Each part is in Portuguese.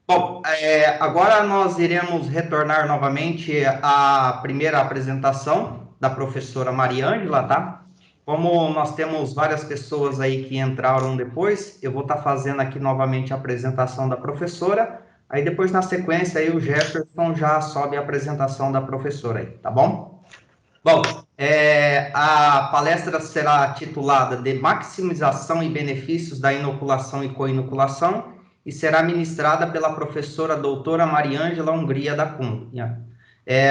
Bom, agora nós iremos retornar novamente à primeira apresentação da professora Mariângela, tá? Como nós temos várias pessoas aí que entraram depois, eu vou estar fazendo aqui novamente a apresentação da professora, aí depois na sequência aí o Jefferson já sobe a apresentação da professora aí, tá bom? Bom, a palestra será titulada de Maximização e Benefícios da Inoculação e Coinoculação e será ministrada pela professora doutora Mariângela Hungria da Cunha.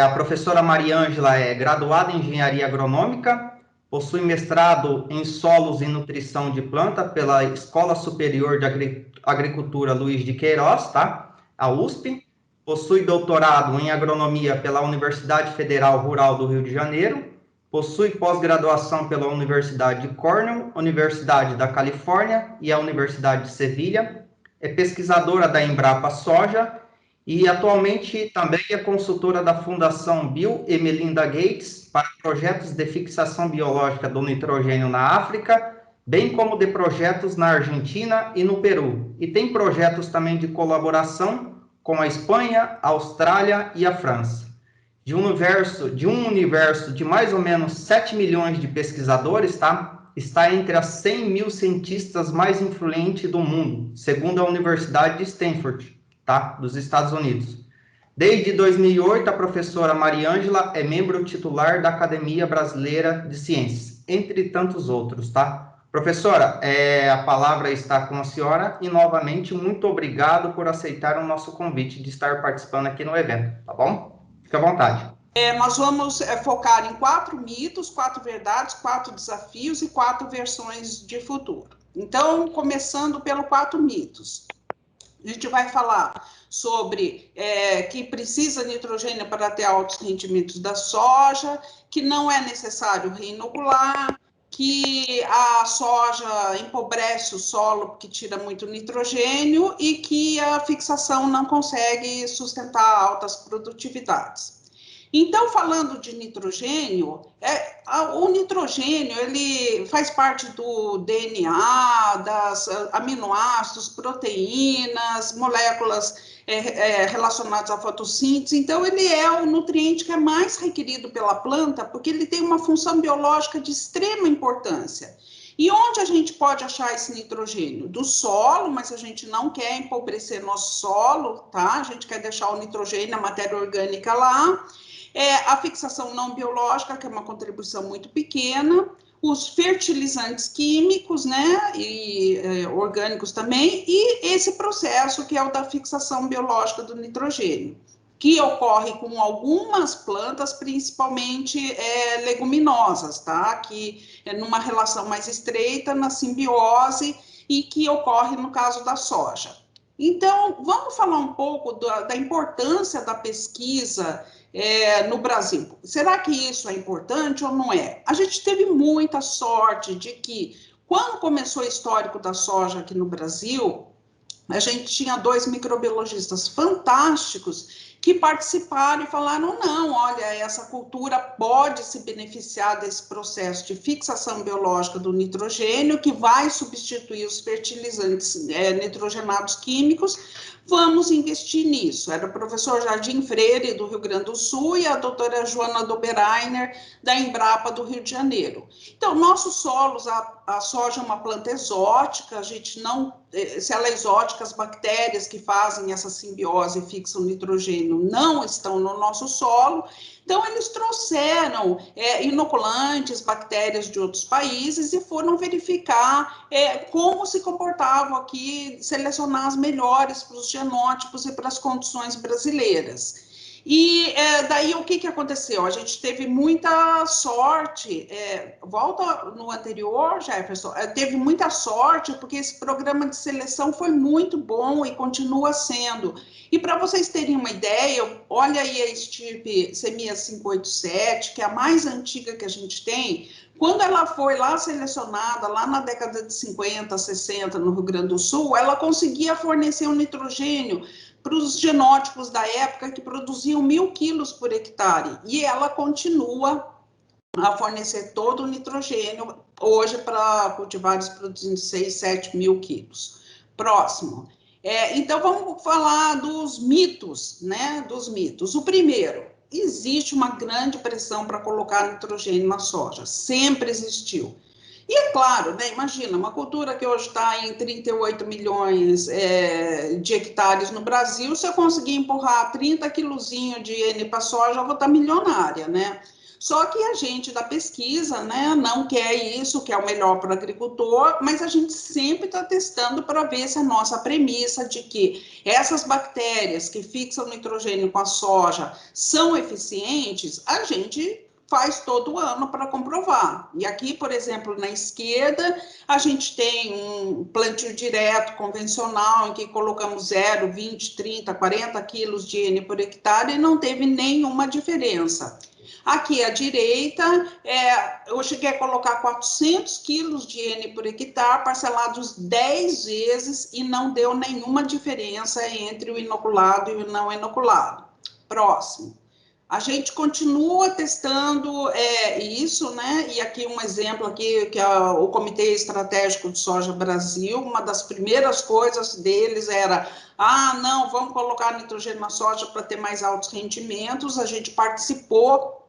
A professora Mariângela é graduada em Engenharia Agronômica, possui mestrado em Solos e Nutrição de Planta pela Escola Superior de Agricultura Luiz de Queiroz, tá? A USP. Possui doutorado em agronomia pela Universidade Federal Rural do Rio de Janeiro, possui pós-graduação pela Universidade de Cornell, Universidade da Califórnia e a Universidade de Sevilha, é pesquisadora da Embrapa Soja e atualmente também é consultora da Fundação Bill e Melinda Gates para projetos de fixação biológica do nitrogênio na África, bem como de projetos na Argentina e no Peru. E tem projetos também de colaboração com a Espanha, a Austrália e a França. De um universo de mais ou menos 7 milhões de pesquisadores, tá? Está entre as 100 mil cientistas mais influentes do mundo, segundo a Universidade de Stanford, tá? Dos Estados Unidos. Desde 2008, a professora Mariângela é membro titular da Academia Brasileira de Ciências, entre tantos outros, tá? Professora, a palavra está com a senhora e, novamente, muito obrigado por aceitar o nosso convite de estar participando aqui no evento, tá bom? Fique à vontade. Nós vamos focar em 4 mitos, 4 verdades, 4 desafios e 4 versões de futuro. Então, começando pelo 4 mitos. A gente vai falar sobre que precisa de nitrogênio para ter altos rendimentos da soja, que não é necessário reinocular, que a soja empobrece o solo porque tira muito nitrogênio e que a fixação não consegue sustentar altas produtividades. Então, falando de nitrogênio, o nitrogênio ele faz parte do DNA, das aminoácidos, proteínas, moléculas relacionadas à fotossíntese. Então, ele é o nutriente que é mais requerido pela planta, porque ele tem uma função biológica de extrema importância. E onde a gente pode achar esse nitrogênio? Do solo, mas a gente não quer empobrecer nosso solo, tá? A gente quer deixar o nitrogênio, a matéria orgânica lá. A fixação não biológica, que é uma contribuição muito pequena, os fertilizantes químicos, né, e orgânicos também, e esse processo que é o da fixação biológica do nitrogênio, que ocorre com algumas plantas, principalmente leguminosas, tá, que é numa relação mais estreita, na simbiose, e que ocorre no caso da soja. Então, vamos falar um pouco da importância da pesquisa no Brasil. Será que isso é importante ou não é? A gente teve muita sorte de que, quando começou o histórico da soja aqui no Brasil, a gente tinha 2 microbiologistas fantásticos que participaram e falaram, não, olha, essa cultura pode se beneficiar desse processo de fixação biológica do nitrogênio, que vai substituir os fertilizantes nitrogenados químicos, vamos investir nisso. Era o professor Jardim Freire, do Rio Grande do Sul, e a doutora Joana Doberainer, da Embrapa, do Rio de Janeiro. Então, nossos solos, a soja é uma planta exótica, a gente não, se ela é exótica, as bactérias que fazem essa simbiose e fixam nitrogênio não estão no nosso solo. Então, eles trouxeram inoculantes, bactérias de outros países e foram verificar como se comportavam aqui, selecionar as melhores para os genótipos e para as condições brasileiras. E daí o que aconteceu? A gente teve muita sorte, volta no anterior, Jefferson, teve muita sorte porque esse programa de seleção foi muito bom e continua sendo. E para vocês terem uma ideia, olha aí a estirpe C6587, que é a mais antiga que a gente tem. Quando ela foi lá selecionada, lá na década de 50, 60, no Rio Grande do Sul, ela conseguia fornecer um nitrogênio para os genótipos da época que produziam 1.000 quilos por hectare, e ela continua a fornecer todo o nitrogênio, hoje para cultivares produzindo 6, 7 mil quilos. Próximo. Então, vamos falar dos mitos, né? Dos mitos. O primeiro, existe uma grande pressão para colocar nitrogênio na soja, sempre existiu. E é claro, né? Imagina, uma cultura que hoje está em 38 milhões de hectares no Brasil, se eu conseguir empurrar 30 quilozinhos de N para soja, eu vou estar milionária, né? Só que a gente da pesquisa, né, não quer isso, quer o melhor para o agricultor, mas a gente sempre está testando para ver se a nossa premissa de que essas bactérias que fixam nitrogênio com a soja são eficientes, a gente faz todo ano para comprovar. E aqui, por exemplo, na esquerda, a gente tem um plantio direto convencional, em que colocamos 0, 20, 30, 40 quilos de N por hectare e não teve nenhuma diferença. Aqui à direita, eu cheguei a colocar 400 quilos de N por hectare, parcelados 10 vezes, e não deu nenhuma diferença entre o inoculado e o não inoculado. Próximo. A gente continua testando isso, né? E aqui um exemplo aqui, que é o Comitê Estratégico de Soja Brasil, uma das primeiras coisas deles era, não, vamos colocar nitrogênio na soja para ter mais altos rendimentos. A gente participou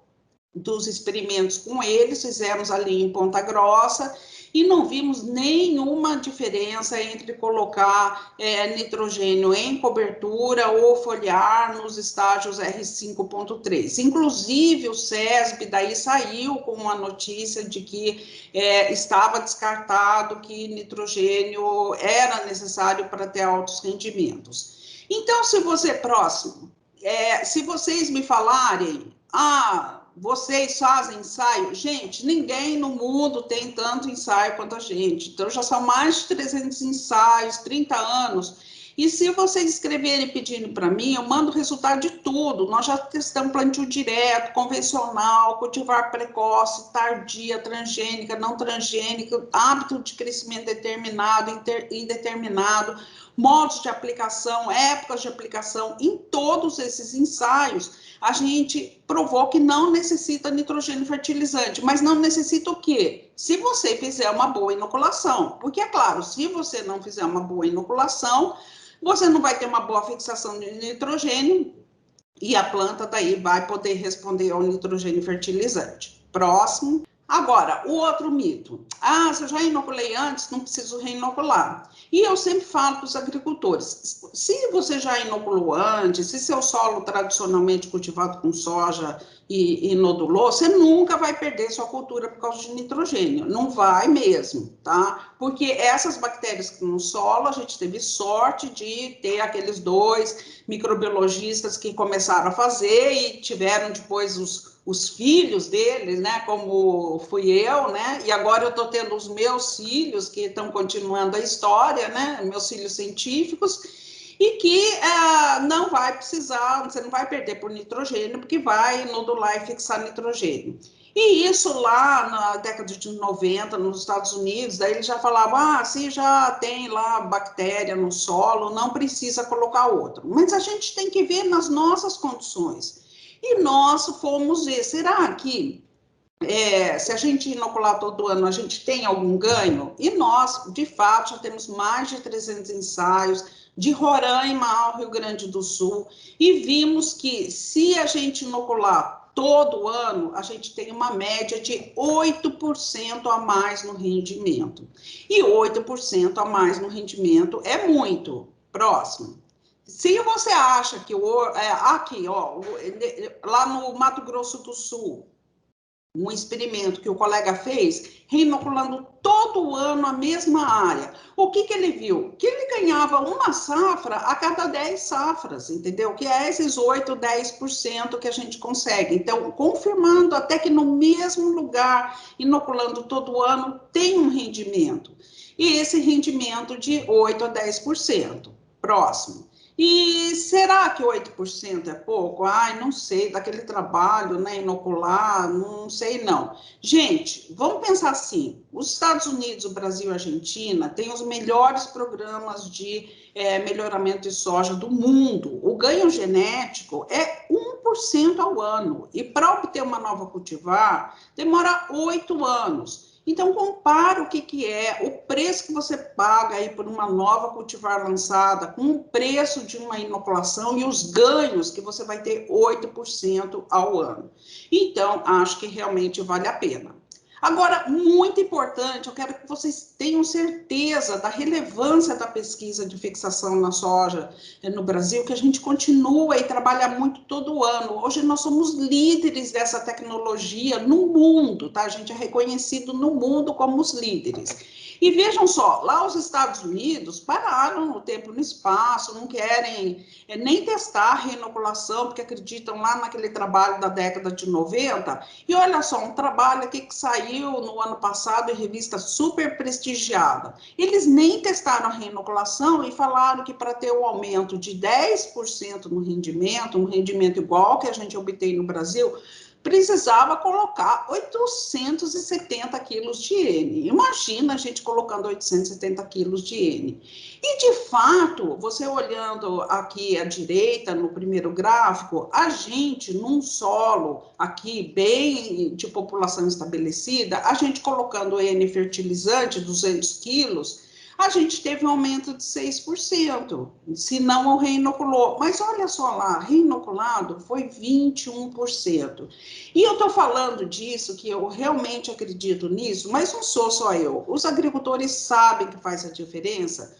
dos experimentos com eles, fizemos ali em Ponta Grossa, e não vimos nenhuma diferença entre colocar nitrogênio em cobertura ou foliar nos estágios R5.3. Inclusive, o SESB daí saiu com uma notícia de que estava descartado que nitrogênio era necessário para ter altos rendimentos. Então, se vocês me falarem, vocês fazem ensaio? Gente, ninguém no mundo tem tanto ensaio quanto a gente. Então, já são mais de 300 ensaios, 30 anos. E se vocês escreverem pedindo para mim, eu mando o resultado de tudo. Nós já testamos plantio direto, convencional, cultivar precoce, tardia, transgênica, não transgênica, hábito de crescimento determinado, indeterminado, modos de aplicação, épocas de aplicação. Em todos esses ensaios, a gente provou que não necessita nitrogênio fertilizante, mas não necessita o quê? Se você fizer uma boa inoculação, porque é claro, se você não fizer uma boa inoculação, você não vai ter uma boa fixação de nitrogênio e a planta daí vai poder responder ao nitrogênio fertilizante. Próximo. Agora, o outro mito. Se eu já inoculei antes, não preciso reinocular. E eu sempre falo para os agricultores, se você já inoculou antes, se seu solo tradicionalmente cultivado com soja e nodulou, você nunca vai perder sua cultura por causa de nitrogênio. Não vai mesmo, tá? Porque essas bactérias que no solo, a gente teve sorte de ter aqueles 2 microbiologistas que começaram a fazer e tiveram depois os filhos deles, né, como fui eu, né, e agora eu estou tendo os meus filhos que estão continuando a história, né, meus filhos científicos, e que não vai precisar, você não vai perder por nitrogênio, porque vai nodular e fixar nitrogênio. E isso lá na década de 90, nos Estados Unidos, daí eles já falavam, se já tem lá bactéria no solo, não precisa colocar outro. Mas a gente tem que ver nas nossas condições. E nós fomos ver, será que se a gente inocular todo ano, a gente tem algum ganho? E nós, de fato, já temos mais de 300 ensaios, de Roraima ao Rio Grande do Sul, e vimos que se a gente inocular todo ano, a gente tem uma média de 8% a mais no rendimento. E 8% a mais no rendimento é muito. Próximo. Se você acha que aqui, lá no Mato Grosso do Sul, um experimento que o colega fez, reinoculando todo ano a mesma área. O que ele viu? Que ele ganhava uma safra a cada 10 safras, entendeu? Que é esses 8, 10% que a gente consegue. Então, confirmando até que no mesmo lugar, inoculando todo ano, tem um rendimento. E esse rendimento de 8 a 10%. Próximo. E será que 8% é pouco? Não sei, daquele trabalho, né, inocular, não sei não. Gente, vamos pensar assim, os Estados Unidos, o Brasil e a Argentina têm os melhores programas de melhoramento de soja do mundo. O ganho genético é 1% ao ano. E para obter uma nova cultivar, demora 8 anos. Então, compara o que é o preço que você paga aí por uma nova cultivar lançada com o preço de uma inoculação e os ganhos que você vai ter 8% ao ano. Então, acho que realmente vale a pena. Agora, muito importante, eu quero que vocês tenham certeza da relevância da pesquisa de fixação na soja no Brasil, que a gente continua e trabalha muito todo ano. Hoje nós somos líderes dessa tecnologia no mundo, tá? A gente é reconhecido no mundo como os líderes. E vejam só, lá os Estados Unidos pararam no tempo e no espaço, não querem nem testar a reinoculação, porque acreditam lá naquele trabalho da década de 90. E olha só, um trabalho aqui que saiu no ano passado em revista super prestigiada. Eles nem testaram a reinoculação e falaram que para ter um aumento de 10% no rendimento, um rendimento igual que a gente obtém no Brasil, precisava colocar 870 quilos de N. Imagina a gente colocando 870 quilos de N. E, de fato, você olhando aqui à direita, no primeiro gráfico, a gente, num solo aqui bem de população estabelecida, a gente colocando N fertilizante, 200 quilos, a gente teve um aumento de 6%, se não o reinoculou. Mas olha só lá, reinoculado foi 21%. E eu estou falando disso, que eu realmente acredito nisso, mas não sou só eu. Os agricultores sabem que faz a diferença,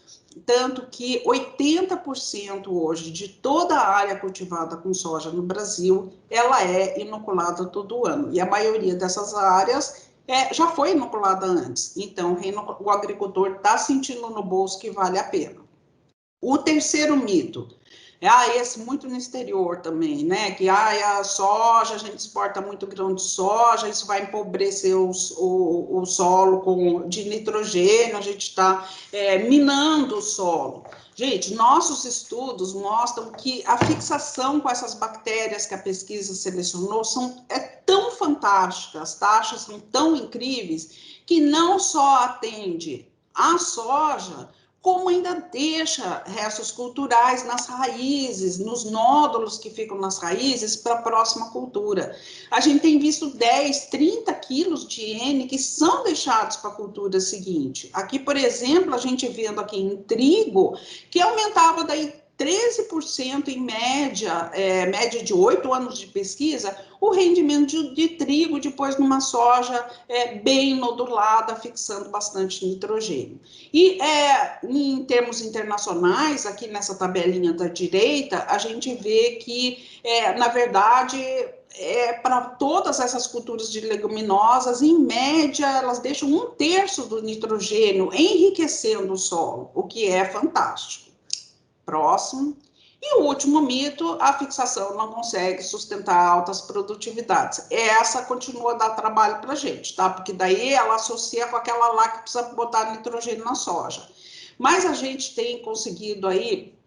tanto que 80% hoje de toda a área cultivada com soja no Brasil, ela é inoculada todo ano. E a maioria dessas áreas já foi inoculada antes. Então, o agricultor está sentindo no bolso que vale a pena. O terceiro mito, esse muito no exterior também, né? Que a soja, a gente exporta muito grão de soja, isso vai empobrecer o solo de nitrogênio, a gente está minando o solo. Gente, nossos estudos mostram que a fixação com essas bactérias que a pesquisa selecionou é tão fantástica, as taxas são tão incríveis, que não só atende a soja, como ainda deixa restos culturais nas raízes, nos nódulos que ficam nas raízes para a próxima cultura. A gente tem visto 10, 30 quilos de N que são deixados para a cultura seguinte. Aqui, por exemplo, a gente vendo aqui em trigo, que aumentava daí 13% em média, média de 8 anos de pesquisa, o rendimento de trigo depois numa soja bem nodulada, fixando bastante nitrogênio. E em termos internacionais, aqui nessa tabelinha da direita, a gente vê que, na verdade, para todas essas culturas de leguminosas, em média, elas deixam 1/3 do nitrogênio enriquecendo o solo, o que é fantástico. Próximo. E o último mito, a fixação não consegue sustentar altas produtividades. Essa continua a dar trabalho para a gente, tá? Porque daí ela associa com aquela lá que precisa botar nitrogênio na soja. Mas a gente tem conseguido aí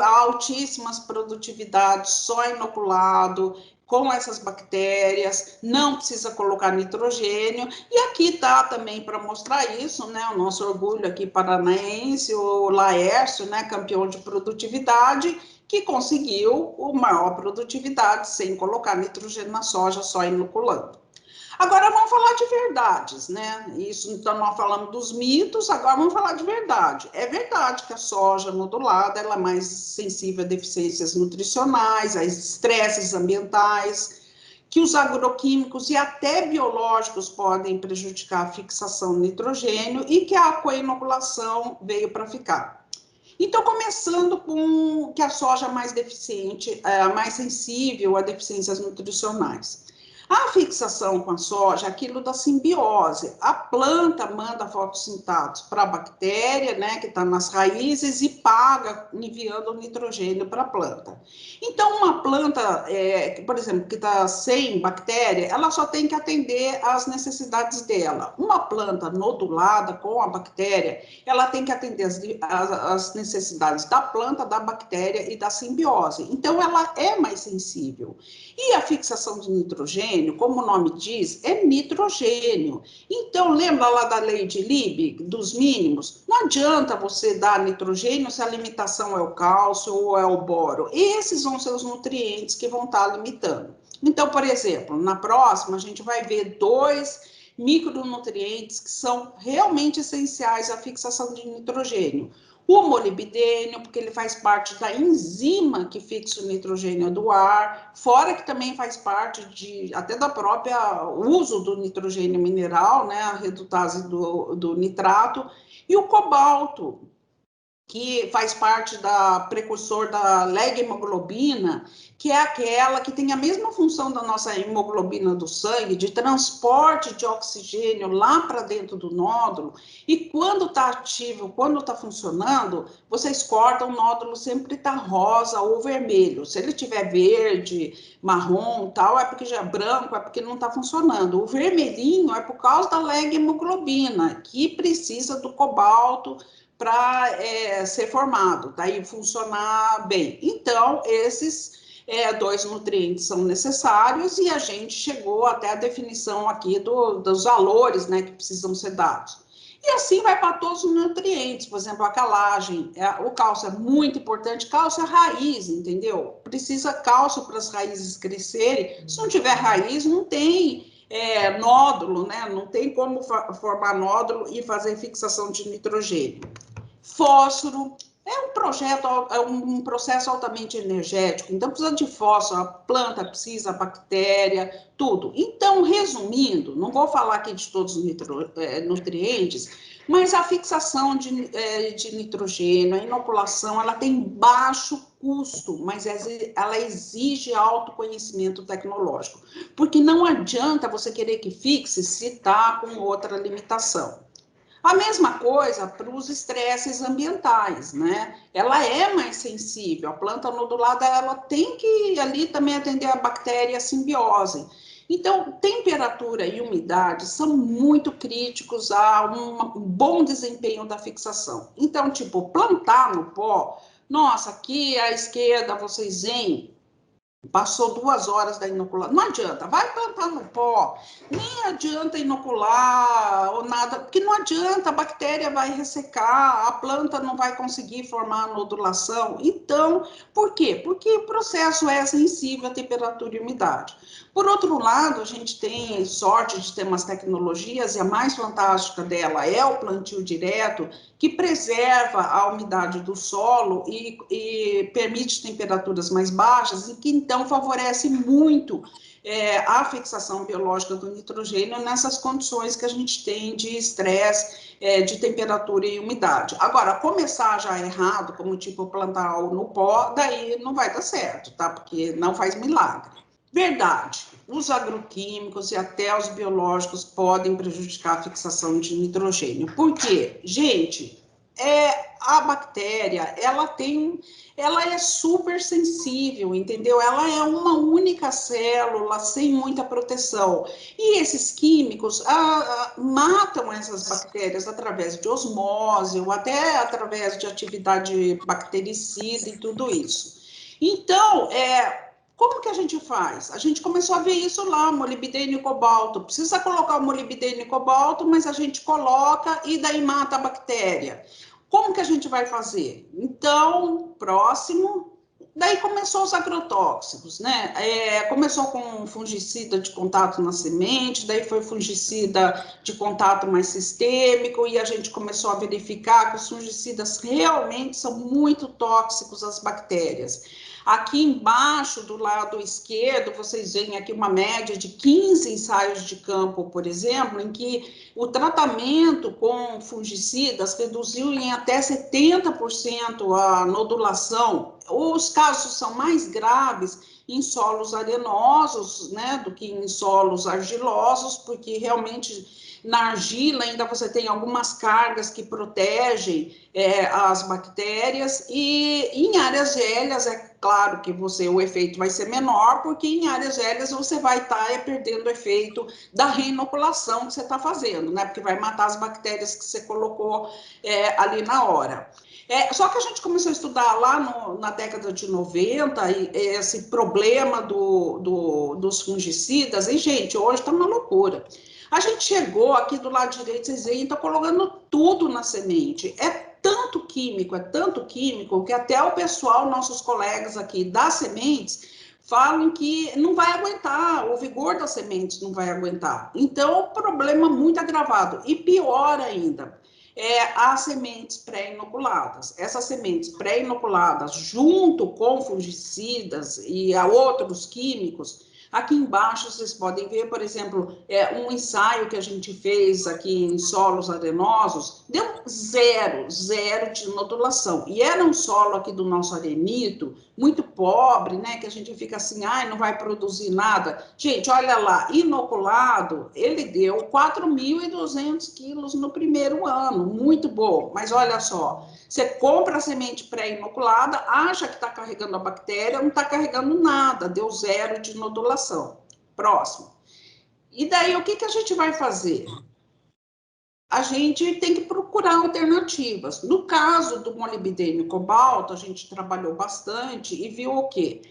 altíssimas produtividades, só inoculado, com essas bactérias, não precisa colocar nitrogênio, e aqui está também para mostrar isso, né, o nosso orgulho aqui paranaense, o Laércio, né, campeão de produtividade, que conseguiu a maior produtividade sem colocar nitrogênio na soja, só inoculando. Agora vamos falar de verdades, né? Isso, então nós falamos dos mitos, agora vamos falar de verdade. É verdade que a soja nodulada ela é mais sensível a deficiências nutricionais, a estresses ambientais, que os agroquímicos e até biológicos podem prejudicar a fixação do nitrogênio e que a coinoculação veio para ficar. Então, começando com que a soja é mais deficiente, mais sensível a deficiências nutricionais. A fixação com a soja é aquilo da simbiose. A planta manda fotossintatos para a bactéria, né, que está nas raízes, e paga enviando nitrogênio para a planta. Então, uma planta, por exemplo, que está sem bactéria, ela só tem que atender às necessidades dela. Uma planta nodulada com a bactéria, ela tem que atender às necessidades da planta, da bactéria e da simbiose. Então, ela é mais sensível. E a fixação de nitrogênio, como o nome diz, é nitrogênio. Então, lembra lá da lei de Liebig, dos mínimos? Não adianta você dar nitrogênio se a limitação é o cálcio ou é o boro. Esses vão ser os nutrientes que vão estar limitando. Então, por exemplo, na próxima, a gente vai ver dois micronutrientes que são realmente essenciais à fixação de nitrogênio. O molibdênio, porque ele faz parte da enzima que fixa o nitrogênio do ar, fora que também faz parte até da própria uso do nitrogênio mineral, né, a redutase do nitrato, e o cobalto, que faz parte da precursor da leg-hemoglobina, que é aquela que tem a mesma função da nossa hemoglobina do sangue, de transporte de oxigênio lá para dentro do nódulo, e quando está ativo, quando está funcionando, vocês cortam, o nódulo sempre está rosa ou vermelho. Se ele tiver verde, marrom, tal, é porque já é branco, é porque não está funcionando. O vermelhinho é por causa da leg-hemoglobina, que precisa do cobalto para ser formado, daí funcionar bem. Então, esses dois nutrientes são necessários e a gente chegou até a definição aqui dos valores, né, que precisam ser dados. E assim vai para todos os nutrientes, por exemplo, a calagem, o cálcio é muito importante, cálcio é raiz, entendeu? Precisa cálcio para as raízes crescerem, se não tiver raiz, não tem nódulo, né? Não tem como formar nódulo e fazer fixação de nitrogênio. Fósforo é um processo altamente energético, então precisa de fósforo, a planta precisa, a bactéria, tudo. Então, resumindo, não vou falar aqui de todos os nutrientes, mas a fixação de nitrogênio, a inoculação, ela tem baixo custo, mas ela exige autoconhecimento tecnológico, porque não adianta você querer que fixe se está com outra limitação. A mesma coisa para os estresses ambientais, né? Ela é mais sensível, a planta nodulada, ela tem que ali também atender a bactéria simbiose. Então, temperatura e umidade são muito críticos a um bom desempenho da fixação. Então, tipo, plantar no pó, nossa, aqui à esquerda vocês veem, passou 2 horas da inoculação, não adianta, vai plantar no pó, nem adianta inocular ou nada, porque não adianta, a bactéria vai ressecar, a planta não vai conseguir formar a nodulação. Então, por quê? Porque o processo é sensível à temperatura e umidade. Por outro lado, a gente tem sorte de ter umas tecnologias, e a mais fantástica dela é o plantio direto, que preserva a umidade do solo e permite temperaturas mais baixas, e que então favorece muito a fixação biológica do nitrogênio nessas condições que a gente tem de estresse, de temperatura e umidade. Agora, começar já errado, como tipo plantar no pó, daí não vai dar certo, tá? Porque não faz milagre. Verdade, os agroquímicos e até os biológicos podem prejudicar a fixação de nitrogênio. Por quê? Gente, a bactéria, ela é super sensível, entendeu? Ela é uma única célula sem muita proteção. E esses químicos matam essas bactérias através de osmose ou até através de atividade bactericida e tudo isso. Então, como que a gente faz? A gente começou a ver isso lá, molibdênio e cobalto. Precisa colocar o molibdênio e cobalto, mas a gente coloca e daí mata a bactéria. Como que a gente vai fazer? Então, próximo, daí começou os agrotóxicos, né? Começou com fungicida de contato na semente, daí foi fungicida de contato mais sistêmico, e a gente começou a verificar que os fungicidas realmente são muito tóxicos às bactérias. Aqui embaixo, do lado esquerdo, vocês veem aqui uma média de 15 ensaios de campo, por exemplo, em que o tratamento com fungicidas reduziu em até 70% a nodulação. Os casos são mais graves em solos arenosos, né, do que em solos argilosos, porque realmente na argila ainda você tem algumas cargas que protegem as bactérias, e em áreas gélidas é claro que o efeito vai ser menor, porque em áreas gélidas você vai estar perdendo o efeito da reinoculação que você está fazendo, né? Porque vai matar as bactérias que você colocou ali na hora. Só que a gente começou a estudar lá na década de 90 esse problema dos fungicidas, e, gente, hoje está uma loucura. A gente chegou aqui do lado direito, vocês veem, está colocando tudo na semente. É tanto químico, que até o pessoal, nossos colegas aqui das sementes, falam que não vai aguentar, o vigor das sementes não vai aguentar. Então, problema muito agravado. E pior ainda, as sementes pré-inoculadas. Essas sementes pré-inoculadas, junto com fungicidas e a outros químicos, aqui embaixo vocês podem ver, por exemplo, um ensaio que a gente fez aqui em solos arenosos, deu zero de nodulação. E era um solo aqui do nosso arenito, muito pobre, né, que a gente fica assim, ai, não vai produzir nada. Gente, olha lá, inoculado, ele deu 4.200 quilos no primeiro ano, muito bom. Mas olha só, você compra a semente pré-inoculada, acha que está carregando a bactéria, não está carregando nada, deu zero de nodulação. Próximo. E daí, o que, que a gente vai fazer? A gente tem que procurar alternativas. No caso do molibdênio cobalto, a gente trabalhou bastante e viu o quê?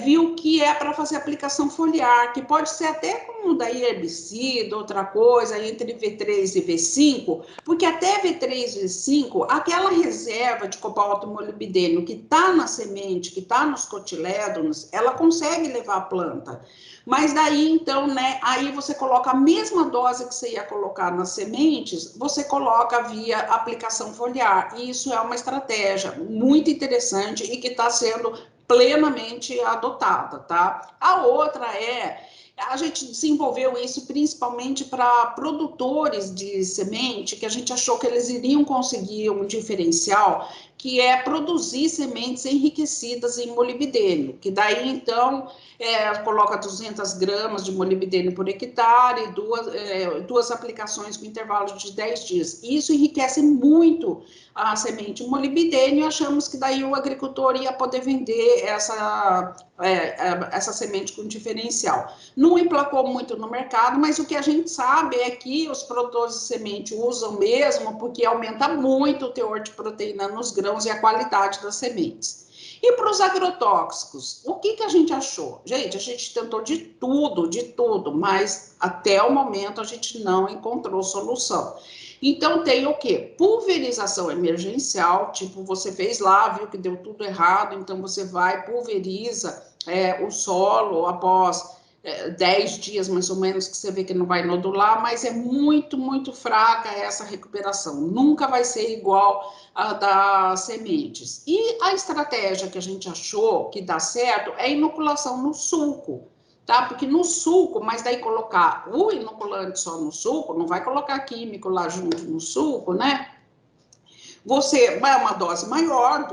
Viu que é para fazer aplicação foliar, que pode ser até como daí herbicida, outra coisa, entre V3 e V5, porque até V3 e V5, aquela reserva de cobalto e molibdênio que está na semente, que está nos cotilédonos, ela consegue levar a planta. Mas daí, então, né, aí você coloca a mesma dose que você ia colocar nas sementes, você coloca via aplicação foliar. E isso é uma estratégia muito interessante e que está sendo plenamente adotada, tá? A outra a gente desenvolveu isso principalmente para produtores de semente, que a gente achou que eles iriam conseguir um diferencial, que é produzir sementes enriquecidas em molibdênio, que daí, então, coloca 200 gramas de molibdênio por hectare, duas aplicações com intervalo de 10 dias. Isso enriquece muito a semente molibdênio e achamos que daí o agricultor ia poder vender essa semente com diferencial. Não emplacou muito no mercado, mas o que a gente sabe é que os produtores de semente usam mesmo porque aumenta muito o teor de proteína nos grãos e a qualidade das sementes. E para os agrotóxicos, o que a gente achou? Gente, a gente tentou de tudo, mas até o momento a gente não encontrou solução. Então, tem o quê? Pulverização emergencial, tipo, você fez lá, viu que deu tudo errado, então você vai, pulveriza o solo após 10 dias, mais ou menos, que você vê que não vai nodular, mas é muito, muito fraca essa recuperação. Nunca vai ser igual a das sementes. E a estratégia que a gente achou que dá certo é a inoculação no sulco, tá? Porque no sulco, mas daí colocar o inoculante só no sulco, não vai colocar químico lá junto no sulco, né? Você vai uma dose maior,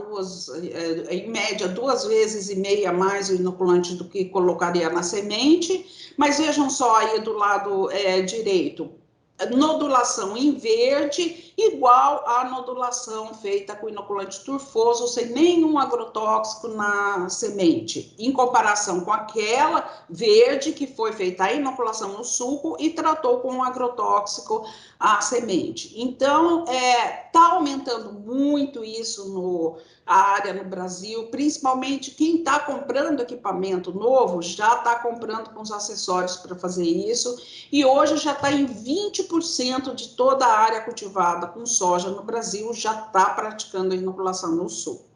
em média 2,5 vezes mais o inoculante do que colocaria na semente, mas vejam só aí do lado direito, nodulação em verde igual à nodulação feita com inoculante turfoso, sem nenhum agrotóxico na semente, em comparação com aquela verde que foi feita a inoculação no sulco e tratou com um agrotóxico a semente. Então, está aumentando muito isso a área no Brasil, principalmente quem está comprando equipamento novo já está comprando com os acessórios para fazer isso, e hoje já está em 20% de toda a área cultivada com soja no Brasil já está praticando a inoculação no sul.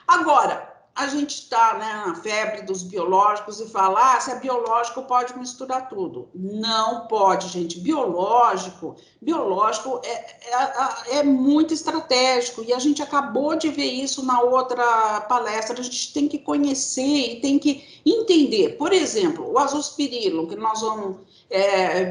Agora, a gente está na febre dos biológicos e fala, se é biológico pode misturar tudo. Não pode, gente. Biológico é muito estratégico e a gente acabou de ver isso na outra palestra. A gente tem que conhecer e tem que entender. Por exemplo, o azospirilo, que nós vamos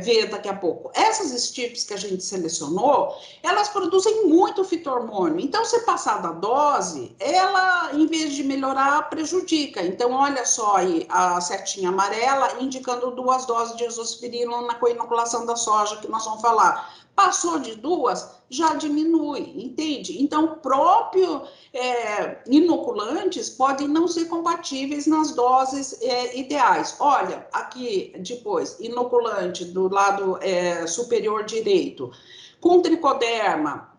ver daqui a pouco. Essas estirpes que a gente selecionou, elas produzem muito fito-hormônio. Então, se passar da dose, ela, em vez de melhorar, prejudica. Então, olha só aí a setinha amarela indicando 2 doses de azospirilo na coinoculação da soja, que nós vamos falar. Passou de 2, já diminui, entende? Então, próprio inoculantes podem não ser compatíveis nas doses ideais. Olha, aqui depois, inoculante do lado superior direito, com tricoderma,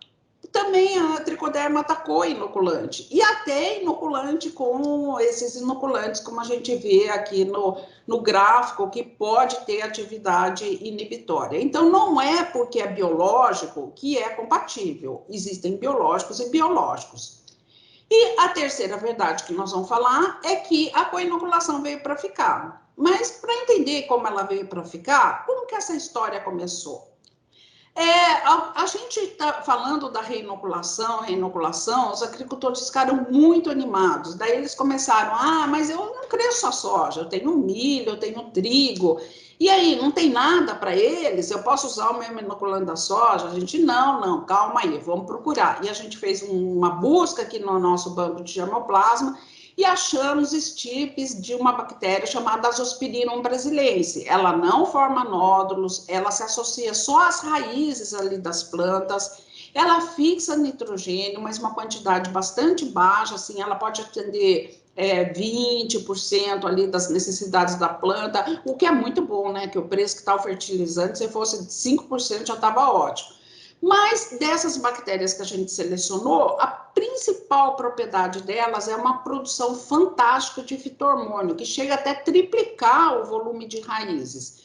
também a tricoderma atacou inoculante, e até inoculante com esses inoculantes, como a gente vê aqui no gráfico, que pode ter atividade inibitória. Então, não é porque é biológico que é compatível, existem biológicos e biológicos. E a terceira verdade que nós vamos falar é que a coinoculação veio para ficar. Mas, para entender como ela veio para ficar, como que essa história começou? A gente está falando da reinoculação, os agricultores ficaram muito animados. Daí eles começaram, mas eu não cresço só soja, eu tenho milho, eu tenho trigo. E aí, não tem nada para eles? Eu posso usar o meu inoculante da soja? A gente, não, calma aí, vamos procurar. E a gente fez uma busca aqui no nosso banco de germoplasma e achamos estirpes de uma bactéria chamada Azospirillum brasilense. Ela não forma nódulos, ela se associa só às raízes ali das plantas, ela fixa nitrogênio, mas uma quantidade bastante baixa, assim, ela pode atender 20% ali das necessidades da planta, o que é muito bom, né? Que o preço que está o fertilizante, se fosse 5% já estava ótimo. Mas dessas bactérias que a gente selecionou, a principal propriedade delas é uma produção fantástica de fito-hormônio, que chega até triplicar o volume de raízes.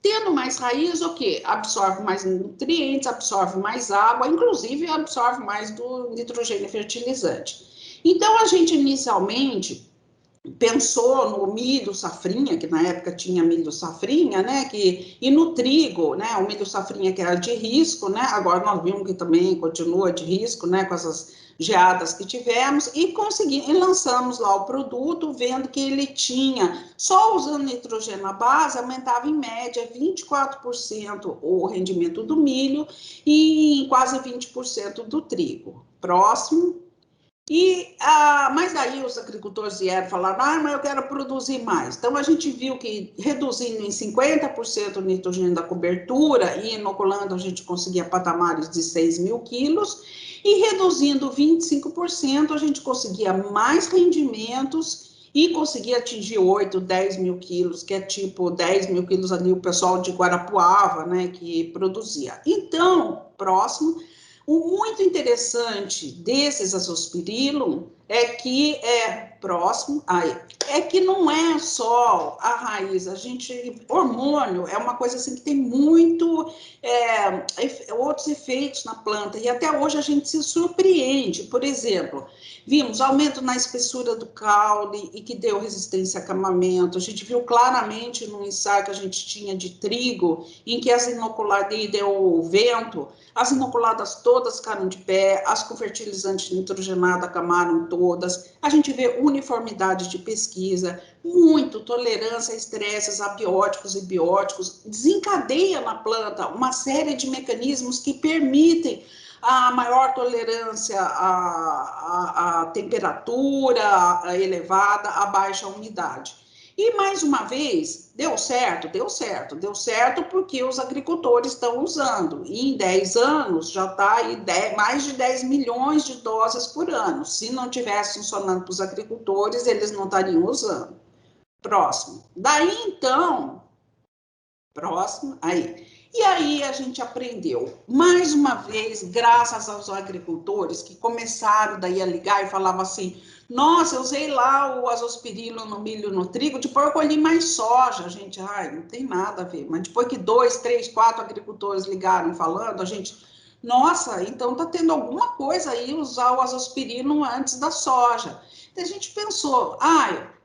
Tendo mais raiz, o quê? Absorve mais nutrientes, absorve mais água, inclusive absorve mais do nitrogênio fertilizante. Então, a gente inicialmente pensou no milho safrinha, que na época tinha milho safrinha, né, e no trigo, né, o milho safrinha que era de risco, né, agora nós vimos que também continua de risco, né, com essas geadas que tivemos, e lançamos lá o produto, vendo que ele tinha, só usando nitrogênio na base, aumentava em média 24% o rendimento do milho e quase 20% do trigo. Próximo. Mas daí os agricultores vieram falar, mas eu quero produzir mais. Então, a gente viu que reduzindo em 50% o nitrogênio da cobertura e inoculando, a gente conseguia patamares de 6 mil quilos, e reduzindo 25%, a gente conseguia mais rendimentos e conseguia atingir 8, 10 mil quilos, que é tipo 10 mil quilos ali o pessoal de Guarapuava, né, que produzia. Então, próximo. O muito interessante desses Azospirillum é que não é só a raiz, hormônio é uma coisa assim que tem outros efeitos na planta, e até hoje a gente se surpreende. Por exemplo, vimos aumento na espessura do caule e que deu resistência a acamamento. A gente viu claramente no ensaio que a gente tinha de trigo, em que as inoculadas deu vento, as inoculadas todas ficaram de pé, as com fertilizante nitrogenado acamaram todas. A gente vê uniformidade de pesquisa, muito tolerância a estresses abióticos e bióticos, desencadeia na planta uma série de mecanismos que permitem a maior tolerância à temperatura elevada, a baixa umidade. E, mais uma vez, deu certo porque os agricultores estão usando. E em 10 anos já está aí mais de 10 milhões de doses por ano. Se não tivesse funcionando para os agricultores, eles não estariam usando. Próximo. Daí, então, E aí a gente aprendeu, mais uma vez, graças aos agricultores que começaram daí a ligar e falavam assim, nossa, eu usei lá o Azospirillum no milho e no trigo, depois eu colhi mais soja. A gente, não tem nada a ver. Mas depois que 2, 3, 4 agricultores ligaram falando, a gente, nossa, então tá tendo alguma coisa aí usar o Azospirillum antes da soja. Então a gente pensou,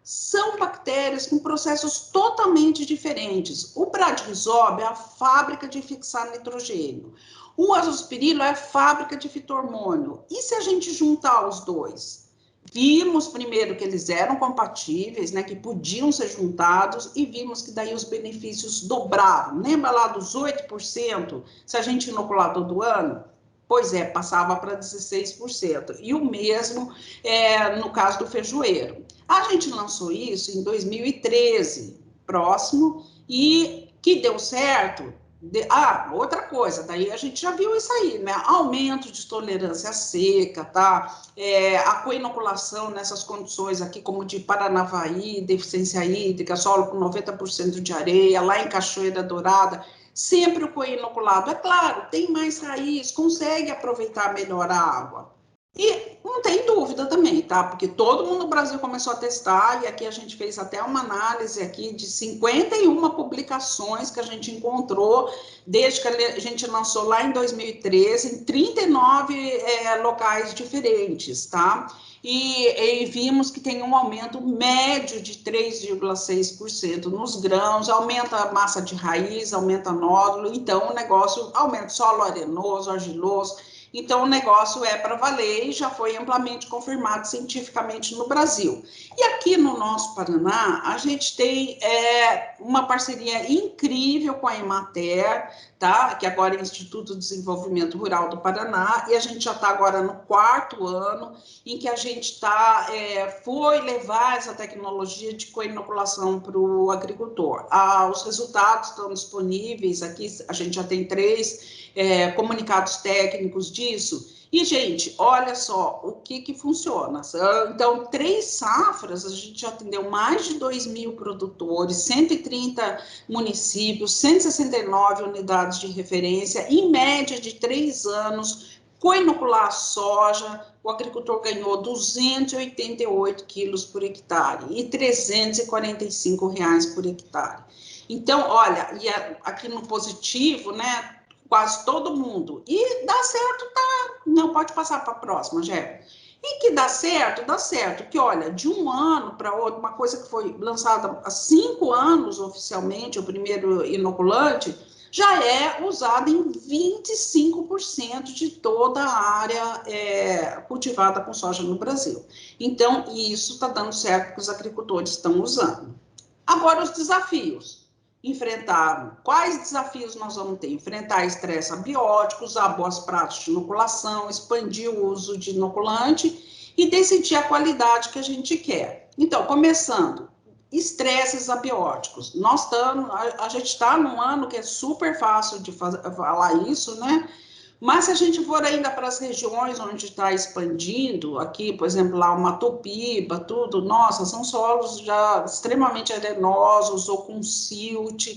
são bactérias com processos totalmente diferentes. O Bradyrhizobia é a fábrica de fixar nitrogênio. O Azospirillum é a fábrica de fito-hormônio. E se a gente juntar os dois? Vimos primeiro que eles eram compatíveis, né, que podiam ser juntados, e vimos que daí os benefícios dobravam. Lembra lá dos 8%, se a gente inocular todo ano? Pois é, passava para 16%. E o mesmo no caso do feijoeiro. A gente lançou isso em 2013, próximo, e que deu certo. Outra coisa, daí a gente já viu isso aí, né? Aumento de tolerância à seca, tá? A coinoculação nessas condições aqui, como de Paranavaí, deficiência hídrica, solo com 90% de areia, lá em Cachoeira Dourada, sempre o coinoculado. É claro, tem mais raiz, consegue aproveitar melhor a água. E não tem dúvida também, tá? Porque todo mundo no Brasil começou a testar, e aqui a gente fez até uma análise aqui de 51 publicações que a gente encontrou desde que a gente lançou lá em 2013, em 39 locais diferentes, tá? E vimos que tem um aumento médio de 3,6% nos grãos, aumenta a massa de raiz, aumenta nódulo, então o negócio aumenta solo arenoso, argiloso. Então, o negócio é para valer e já foi amplamente confirmado cientificamente no Brasil. E aqui no nosso Paraná, a gente tem uma parceria incrível com a Emater, tá? Que agora é o Instituto de Desenvolvimento Rural do Paraná, e a gente já está agora no 4º ano em que a gente foi levar essa tecnologia de coinoculação para o agricultor. Os resultados estão disponíveis aqui, a gente já tem 3 comunicados técnicos disso. E, gente, olha só o que funciona. Então, 3 safras, a gente já atendeu mais de 2.000 produtores, 130 municípios, 169 unidades de referência, em média de 3 anos, coinocular soja, o agricultor ganhou 288 quilos por hectare e R$ 345 por hectare. Então, olha, e aqui no positivo, né, quase todo mundo. E dá certo, tá? Não, pode passar para a próxima, Gé. E que dá certo, que olha, de um ano para outro, uma coisa que foi lançada há 5 anos oficialmente, o primeiro inoculante, já é usado em 25% de toda a área cultivada com soja no Brasil. Então, isso está dando certo que os agricultores estão usando. Agora, os desafios. Quais desafios nós vamos ter? Enfrentar estresse abiótico, usar boas práticas de inoculação, expandir o uso de inoculante e decidir a qualidade que a gente quer. Então, começando, estresses abióticos. A gente está num ano que é super fácil de falar isso, né? Mas se a gente for ainda para as regiões onde está expandindo, aqui, por exemplo, lá uma Tupiba, tudo, nossa, são solos já extremamente arenosos ou com silt,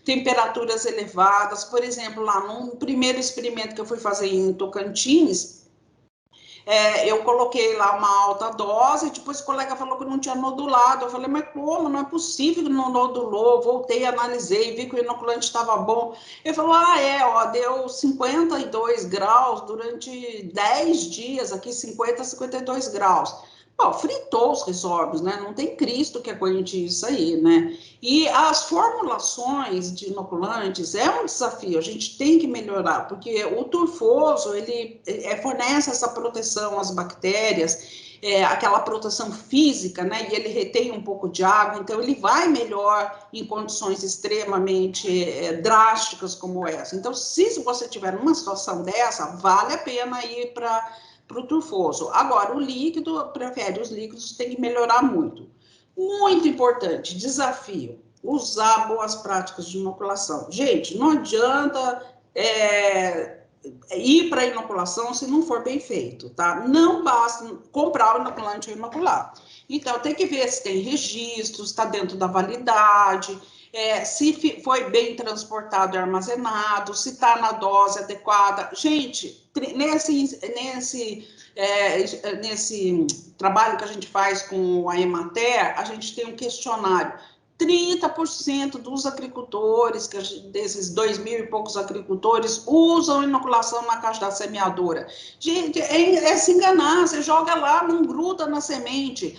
temperaturas elevadas. Por exemplo, lá num primeiro experimento que eu fui fazer em Tocantins, eu coloquei lá uma alta dose, depois o colega falou que não tinha nodulado. Eu falei, mas como? Não é possível que não nodulou. Voltei, analisei, vi que o inoculante estava bom. Ele falou, deu 52 graus durante 10 dias, aqui 50, 52 graus. Bom, fritou os resóbios, né? Não tem Cristo que aguente isso aí, né? E as formulações de inoculantes é um desafio, a gente tem que melhorar, porque o turfoso, ele fornece essa proteção às bactérias, aquela proteção física, né? E ele retém um pouco de água, então ele vai melhor em condições extremamente drásticas como essa. Então, se você tiver numa situação dessa, vale a pena ir para o turfoso. Agora, o líquido, prefere os líquidos, tem que melhorar muito. Muito importante, desafio, usar boas práticas de inoculação. Gente, não adianta ir para a inoculação se não for bem feito, tá? Não basta comprar o inoculante ou inocular. Então, tem que ver se tem registro, se está dentro da validade, se foi bem transportado e armazenado, se está na dose adequada. Gente, nesse trabalho que a gente faz com a Emater, a gente tem um questionário. 30% dos agricultores, desses 2.000 e poucos agricultores, usam inoculação na caixa da semeadora. Gente, é se enganar, você joga lá, não gruda na semente.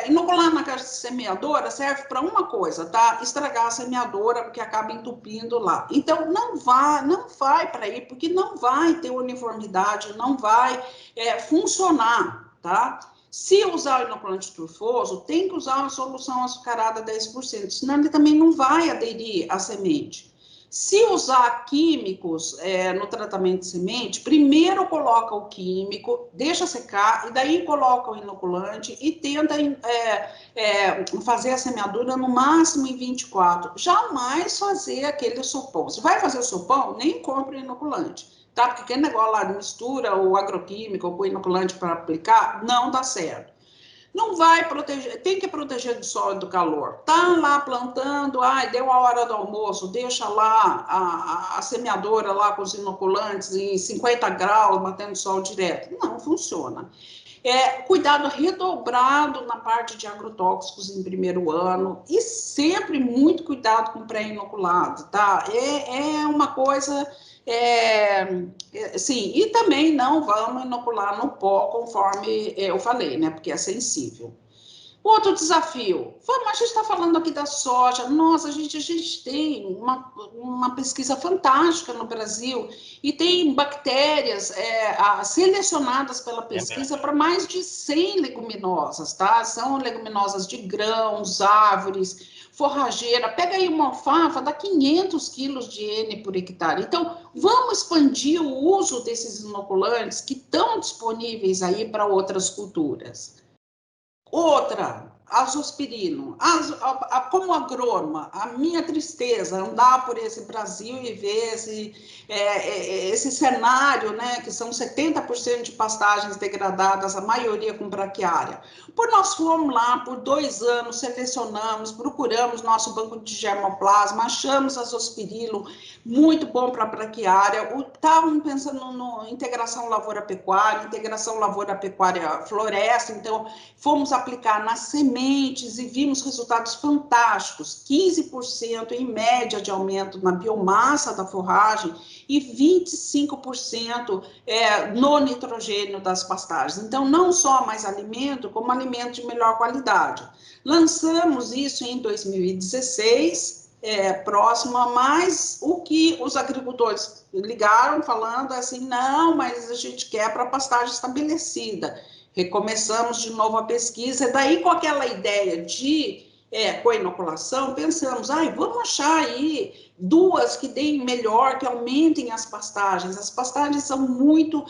Inocular na caixa de semeadora serve para uma coisa, tá? Estragar a semeadora, porque acaba entupindo lá. Então, não vai para aí, porque não vai ter uniformidade, não vai funcionar, tá? Se usar o inoculante turfoso, tem que usar uma solução açucarada 10%, senão ele também não vai aderir à semente. Se usar químicos no tratamento de semente, primeiro coloca o químico, deixa secar, e daí coloca o inoculante e tenta fazer a semeadura no máximo em 24. Jamais fazer aquele sopão. Se vai fazer o sopão, nem compre o inoculante. Tá? Porque aquele negócio lá de mistura o agroquímico ou o inoculante para aplicar, não dá certo. Não vai proteger, tem que proteger do sol e do calor. Tá lá plantando, deu a hora do almoço, deixa lá a semeadora lá com os inoculantes em 50 graus, batendo sol direto. Não funciona. Cuidado redobrado na parte de agrotóxicos em primeiro ano e sempre muito cuidado com pré-inoculado, tá? É uma coisa, sim, e também não vamos inocular no pó, conforme eu falei, né? Porque é sensível. Outro desafio, a gente está falando aqui da soja, nossa, a gente tem uma pesquisa fantástica no Brasil e tem bactérias selecionadas pela pesquisa para mais de 100 leguminosas, tá? São leguminosas de grãos, árvores, forrageira, pega aí uma alfafa, dá 500 quilos de N por hectare. Então, vamos expandir o uso desses inoculantes que estão disponíveis aí para outras culturas. Outra, azospirino. Como agrônoma, a minha tristeza é andar por esse Brasil e ver esse cenário, né, que são 70% de pastagens degradadas, a maioria com braquiária. Nós fomos lá por 2 anos, selecionamos, procuramos nosso banco de germoplasma, achamos azospirilo muito bom para braquiária. Estavam pensando em integração lavoura-pecuária, integração lavoura-pecuária-floresta, então fomos aplicar nas sementes e vimos resultados fantásticos, 15% em média de aumento na biomassa da forragem e 25% no nitrogênio das pastagens. Então, não só mais alimento, como alimento de melhor qualidade. Lançamos isso em 2016, próximo a mais, o que os agricultores ligaram falando assim, não, mas a gente quer para pastagem estabelecida. Recomeçamos de novo a pesquisa, e daí com aquela ideia de coinoculação, pensamos, vamos achar aí 2 que deem melhor, que aumentem as pastagens. As pastagens são muito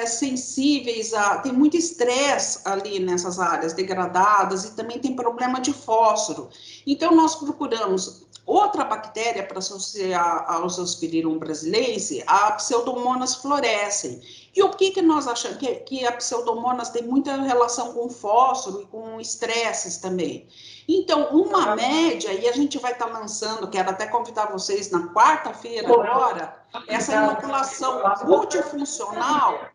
sensíveis, tem muito estresse ali nessas áreas degradadas e também tem problema de fósforo. Então, nós procuramos outra bactéria para associar ao Azospirillum brasilense, a Pseudomonas fluorescens. E o que nós achamos? Que a Pseudomonas tem muita relação com fósforo e com estresses também. Então, uma média, e a gente vai estar lançando, quero até convidar vocês na quarta-feira agora, essa inoculação multifuncional,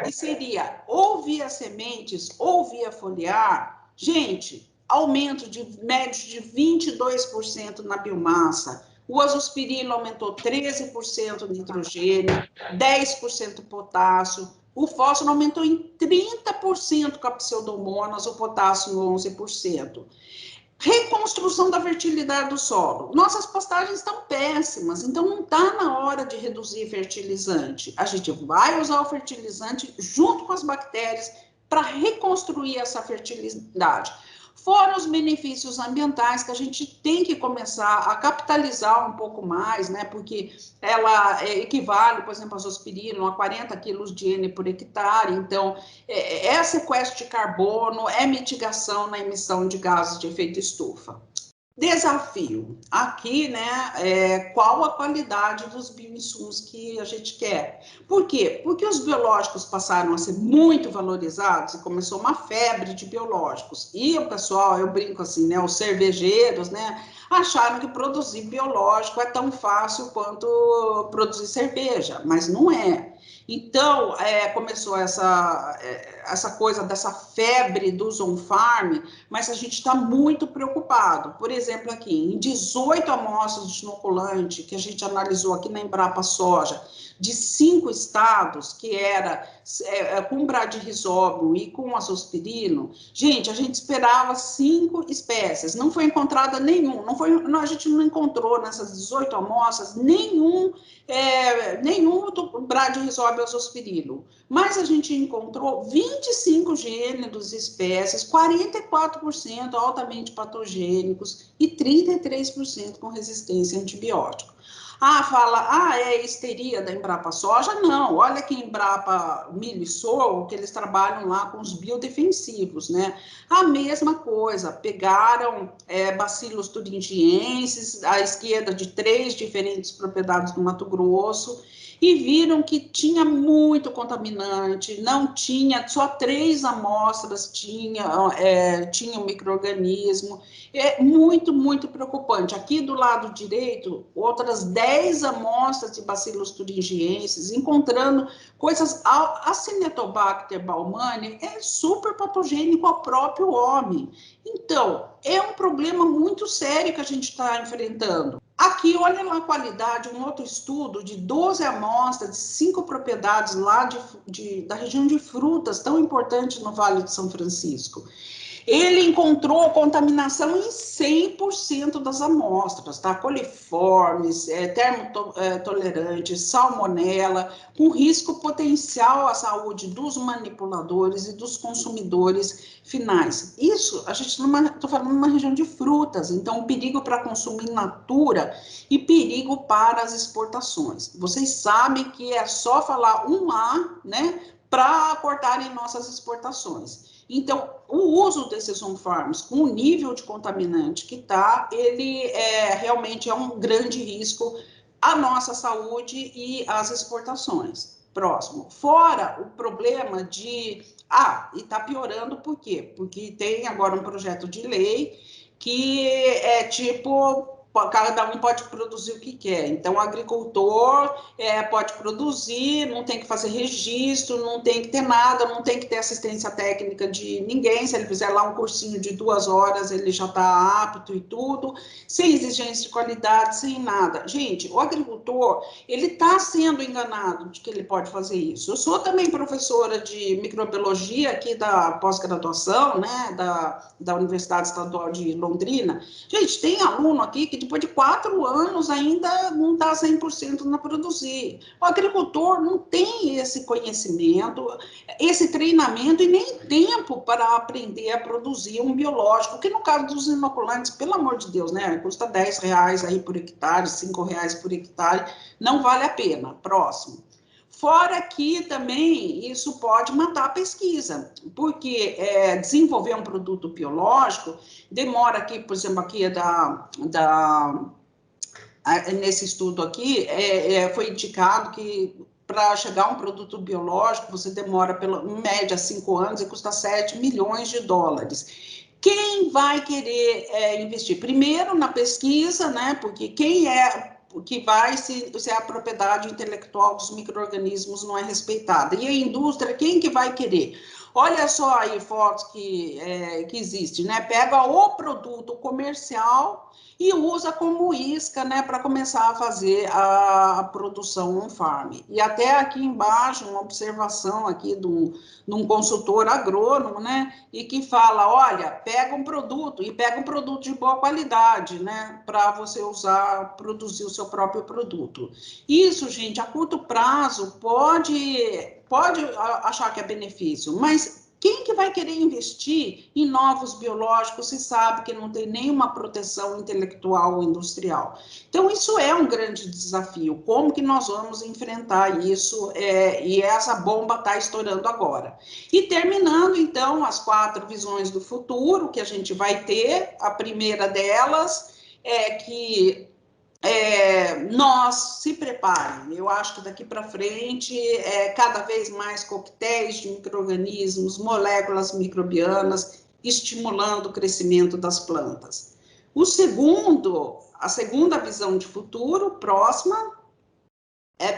que seria ou via sementes ou via foliar. Gente, aumento de médio de 22% na biomassa. O azospirilo aumentou 13% nitrogênio, 10% potássio. O fósforo aumentou em 30% com a pseudomonas, o potássio em 11%. Reconstrução da fertilidade do solo. Nossas pastagens estão péssimas, então não está na hora de reduzir fertilizante. A gente vai usar o fertilizante junto com as bactérias para reconstruir essa fertilidade. Fora os benefícios ambientais que a gente tem que começar a capitalizar um pouco mais, né? Porque ela equivale, por exemplo, a azospirilo a 40 quilos de N por hectare. Então, é sequestro de carbono, é mitigação na emissão de gases de efeito estufa. Desafio. Aqui, né, qual a qualidade dos bioinsumos que a gente quer? Por quê? Porque os biológicos passaram a ser muito valorizados e começou uma febre de biológicos. E o pessoal, eu brinco assim, né, os cervejeiros, né, acharam que produzir biológico é tão fácil quanto produzir cerveja, mas não é. Então, começou essa coisa dessa febre dos on-farm, mas a gente está muito preocupado. Por exemplo, aqui, em 18 amostras de inoculante que a gente analisou aqui na Embrapa Soja, de 5 estados, que era com bradyrhizóbio e com azospirilo, gente, a gente esperava 5 espécies, não foi encontrada nenhum, a gente não encontrou nessas 18 amostras nenhum do bradyrhizóbio azospirilo, mas a gente encontrou 25 gêneros e espécies, 44% altamente patogênicos e 33% com resistência a antibiótico. É histeria da Embrapa Soja. Não, olha que Embrapa Milho e Sorgo, que eles trabalham lá com os biodefensivos, né? A mesma coisa, pegaram bacilos thuringienses, à esquerda de 3 diferentes propriedades do Mato Grosso, e viram que tinha muito contaminante, não tinha, só 3 amostras tinham micro-organismo. É muito, muito preocupante. Aqui do lado direito, outras 10 amostras de bacilos thuringienses, encontrando coisas. A Acinetobacter baumannii é super patogênico ao próprio homem. Então, é um problema muito sério que a gente está enfrentando. Aqui, olha lá a qualidade, um outro estudo de 12 amostras de 5 propriedades lá da região de frutas, tão importante no Vale de São Francisco. Ele encontrou contaminação em 100% das amostras, tá? Coliformes, termotolerantes, salmonela, com risco potencial à saúde dos manipuladores e dos consumidores finais. Isso, a gente está falando numa região de frutas, então perigo para consumo in natura e perigo para as exportações. Vocês sabem que é só falar um A, né, para cortarem nossas exportações. Então, o uso desses on-farms, com o nível de contaminante que está, ele realmente é um grande risco à nossa saúde e às exportações. Próximo. Fora o problema de... e está piorando por quê? Porque tem agora um projeto de lei que é tipo... Cada um pode produzir o que quer. Então, o agricultor pode produzir, não tem que fazer registro, não tem que ter nada, não tem que ter assistência técnica de ninguém. Se ele fizer lá um cursinho de 2 horas, ele já está apto e tudo, sem exigência de qualidade, sem nada. Gente, o agricultor, ele está sendo enganado de que ele pode fazer isso. Eu sou também professora de microbiologia aqui da pós-graduação, né, da Universidade Estadual de Londrina. Gente, tem aluno aqui que depois de 4 anos ainda não está 100% na produzir. O agricultor não tem esse conhecimento, esse treinamento e nem tempo para aprender a produzir um biológico, que no caso dos inoculantes, pelo amor de Deus, né, custa R$10 aí por hectare, R$5 por hectare, não vale a pena. Próximo. Fora que também isso pode matar a pesquisa, porque desenvolver um produto biológico demora aqui, por exemplo, aqui nesse estudo aqui, foi indicado que para chegar a um produto biológico, você demora, em média, 5 anos e custa 7 milhões de dólares. Quem vai querer investir? Primeiro na pesquisa, né? Porque quem que vai se a propriedade intelectual dos micro-organismos não é respeitada. E a indústria, quem que vai querer? Olha só aí fotos que existe, né? Pega o produto comercial e usa como isca, né, para começar a fazer a produção on-farm. E até aqui embaixo, uma observação aqui de um consultor agrônomo, né, e que fala, olha, pega um produto, e pega um produto de boa qualidade, né, para você usar, produzir o seu próprio produto. Isso, gente, a curto prazo pode achar que é benefício, mas quem que vai querer investir em novos biológicos se sabe que não tem nenhuma proteção intelectual ou industrial? Então, isso é um grande desafio. Como que nós vamos enfrentar isso? E essa bomba está estourando agora. E terminando, então, as 4 visões do futuro que a gente vai ter, a primeira delas é que nós se preparem. Eu acho que daqui para frente cada vez mais coquetéis de micro-organismos, moléculas microbianas, estimulando o crescimento das plantas. A segunda visão de futuro, próxima,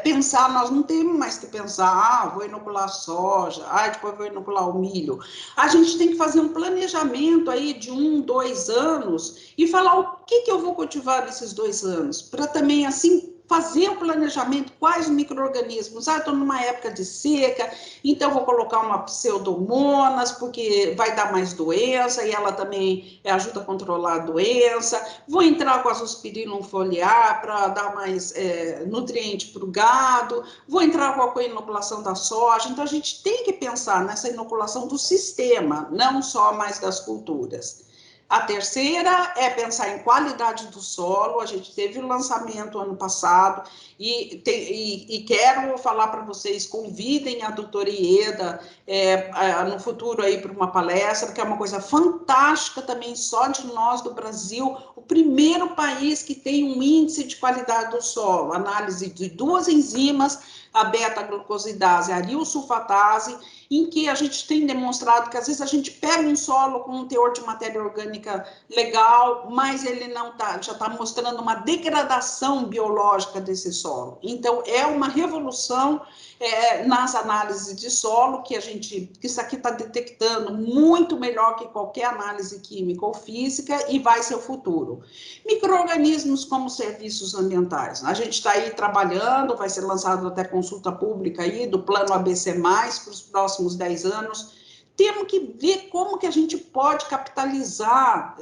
pensar, nós não temos mais que pensar, vou inocular soja, depois vou inocular o milho. A gente tem que fazer um planejamento aí de 1, 2 anos e falar o que eu vou cultivar nesses 2 anos, para também, assim, fazer o planejamento, quais micro-organismos. Estou numa época de seca, então vou colocar uma pseudomonas, porque vai dar mais doença, e ela também ajuda a controlar a doença. Vou entrar com azospirillum foliar, para dar mais nutriente para o gado. Vou entrar com a inoculação da soja. Então, a gente tem que pensar nessa inoculação do sistema, não só mais das culturas. A terceira é pensar em qualidade do solo. A gente teve o lançamento ano passado e quero falar para vocês, convidem a doutora Ieda no futuro aí para uma palestra, que é uma coisa fantástica também, só de nós do Brasil, o primeiro país que tem um índice de qualidade do solo, análise de duas enzimas, a beta-glucosidase e a aril-sulfatase, em que a gente tem demonstrado que às vezes a gente pega um solo com um teor de matéria orgânica legal, mas ele não tá, já está mostrando uma degradação biológica desse solo. Então, é uma revolução nas análises de solo que isso aqui está detectando muito melhor que qualquer análise química ou física e vai ser o futuro. Micro-organismos como serviços ambientais. A gente está aí trabalhando, vai ser lançado até consulta pública aí do plano ABC+, para os próximos 10 anos. Temos que ver como que a gente pode capitalizar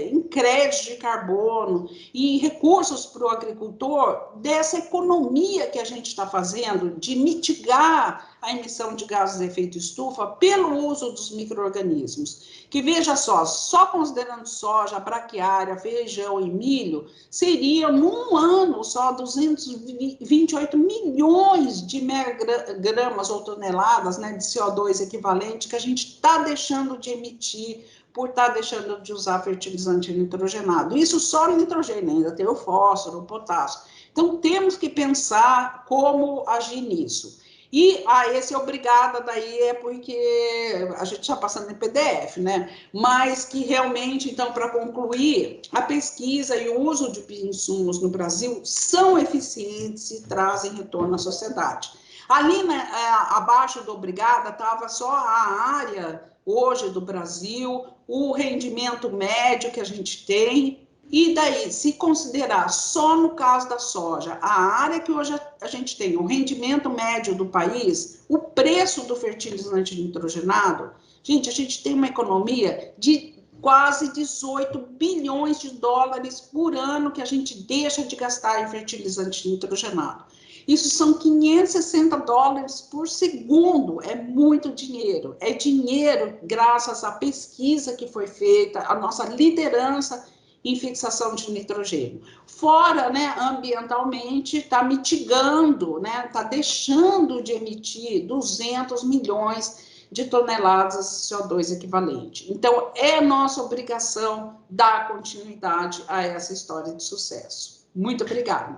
em créditos de carbono e recursos para o agricultor dessa economia que a gente está fazendo de mitigar a emissão de gases de efeito estufa pelo uso dos micro-organismos. Que veja só considerando soja, braquiária, feijão e milho, seriam num ano só 228 milhões de megagramas ou toneladas, né, de CO2 equivalente que a gente está deixando de emitir por estar deixando de usar fertilizante nitrogenado. Isso só no nitrogênio, ainda tem o fósforo, o potássio. Então, temos que pensar como agir nisso. E esse obrigada daí é porque a gente está passando em PDF, né? Mas que realmente, então, para concluir, a pesquisa e o uso de bioinsumos no Brasil são eficientes e trazem retorno à sociedade. Ali, né, abaixo do obrigada, estava só a área hoje do Brasil, o rendimento médio que a gente tem. E daí, se considerar só no caso da soja, a área que hoje a gente tem, o rendimento médio do país, o preço do fertilizante nitrogenado, gente, a gente tem uma economia de quase 18 bilhões de dólares por ano que a gente deixa de gastar em fertilizante nitrogenado. Isso são 560 dólares por segundo, é muito dinheiro. É dinheiro graças à pesquisa que foi feita, à nossa liderança em fixação de nitrogênio. Fora, né, ambientalmente, está mitigando, né, está deixando de emitir 200 milhões de toneladas de CO2 equivalente. Então, é nossa obrigação dar continuidade a essa história de sucesso. Muito obrigada.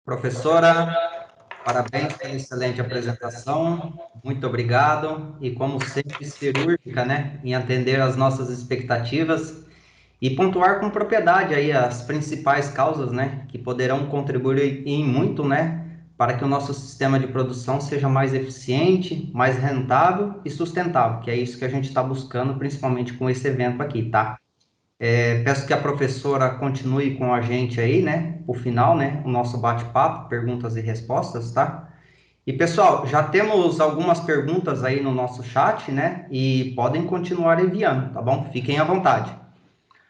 Professora, parabéns pela excelente apresentação, muito obrigado, e como sempre, cirúrgica, né, em atender às nossas expectativas e pontuar com propriedade aí as principais causas, né, que poderão contribuir em muito, né, para que o nosso sistema de produção seja mais eficiente, mais rentável e sustentável, que é isso que a gente está buscando, principalmente com esse evento aqui, tá? Peço que a professora continue com a gente aí, né? O final, né? O nosso bate-papo, perguntas e respostas, tá? E, pessoal, já temos algumas perguntas aí no nosso chat, né? E podem continuar enviando, tá bom? Fiquem à vontade.